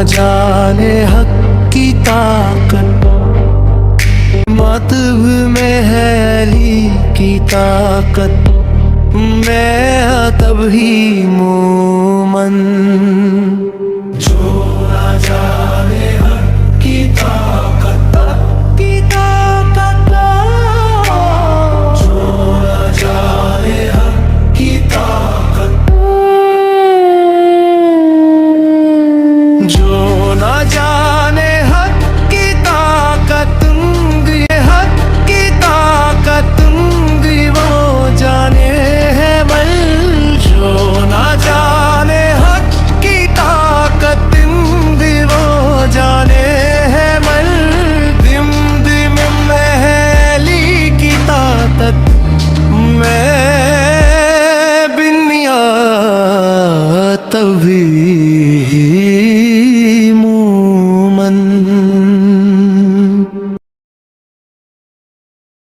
जाने हक की ताकत, मतब में है अली की ताकत। मैं तब ही मोमन जो ना जाने हक की ताकत, की ताकत, जो ना जाने हक की ताकत, जो ना जाने हक की ताकत, ये हक की ताकत वो जाने है बल। जो ना जाने हक की ताकत वो जाने है बल। दिम दिम में है अली की ताकत, मैं बिनिया तभी